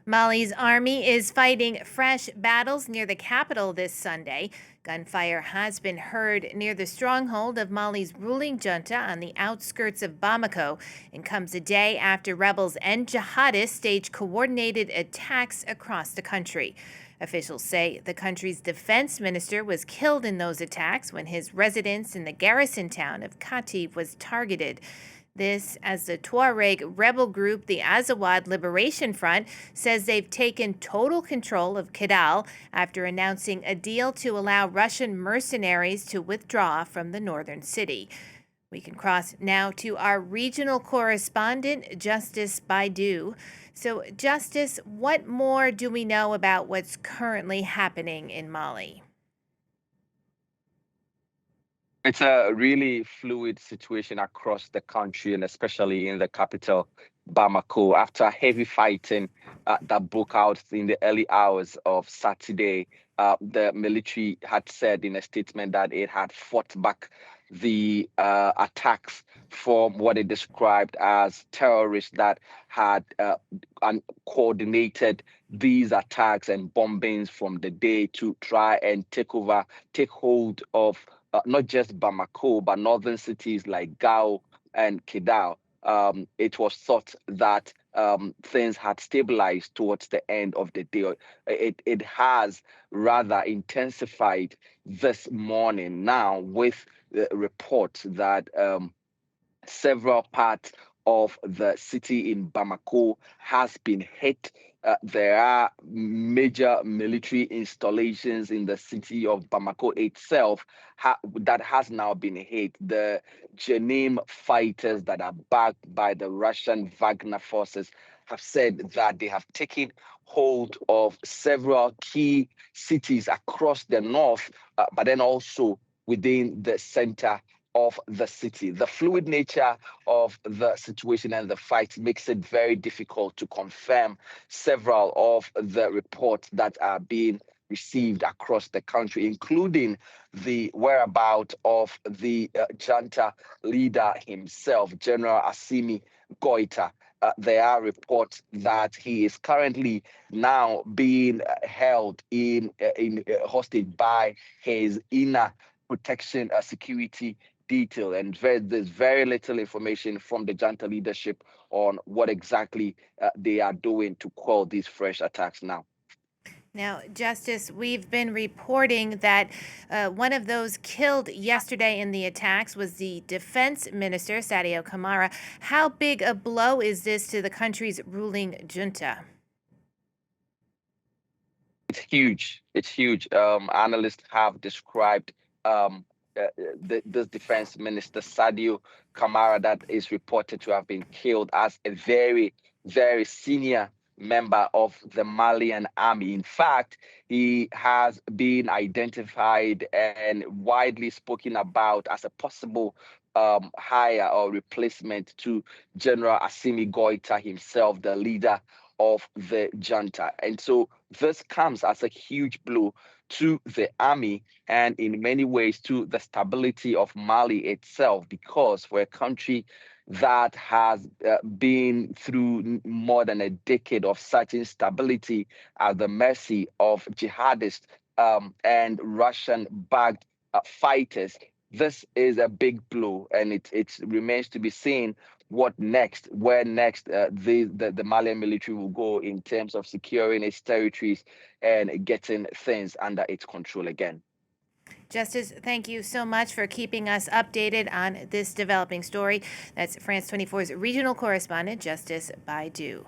Mali's army is fighting fresh battles near the capital this Sunday. Gunfire has been heard near the stronghold of Mali's ruling junta on the outskirts of Bamako and comes a day after rebels and jihadists staged coordinated attacks across the country. Officials say the country's defense minister was killed in those attacks when his residence in the garrison town of Kati was targeted. This, as the Tuareg rebel group, the Azawad Liberation Front, says they've taken total control of Kidal after announcing a deal to allow Russian mercenaries to withdraw from the northern city. We can cross now to our regional correspondent, Justice Baidoo. So, Justice, what more do we know about what's currently happening in Mali? It's a really fluid situation across the country and especially in the capital, Bamako. After heavy fighting that broke out in the early hours of Saturday, the military had said in a statement that it had fought back the attacks from what it described as terrorists that had coordinated these attacks and bombings from the day to try and take hold of not just Bamako, but northern cities like Gao and Kidal. It was thought that things had stabilized towards the end of the day. It has rather intensified this morning now with the report that several parts of the city in Bamako has been hit. There are major military installations in the city of Bamako itself that has now been hit. The Jenim fighters that are backed by the Russian Wagner forces have said that they have taken hold of several key cities across the north, but then also within the center of the city. The fluid nature of the situation and the fight makes it very difficult to confirm several of the reports that are being received across the country, including the whereabouts of the junta leader himself, General Assimi Goita. There are reports that he is currently now being held in hostage by his inner protection security detail, and there's very little information from the junta leadership on what exactly they are doing to quell these fresh attacks now. Now, Justice, we've been reporting that one of those killed yesterday in the attacks was the Defense Minister, Sadio Camara. How big a blow is this to the country's ruling junta? It's huge. It's huge. Analysts have described this defense minister, Sadio Camara, that is reported to have been killed, as a very, very senior member of the Malian army. In fact, he has been identified and widely spoken about as a possible hire or replacement to General Assimi Goita himself, the leader of the junta. And so this comes as a huge blow to the army and in many ways to the stability of Mali itself, because for a country that has been through more than a decade of such instability at the mercy of jihadists and Russian-backed fighters, this is a big blow, and it remains to be seen what next, where next the Malian military will go in terms of securing its territories and getting things under its control again. Justice, thank you so much for keeping us updated on this developing story. That's France 24's regional correspondent, Justice Baidoo.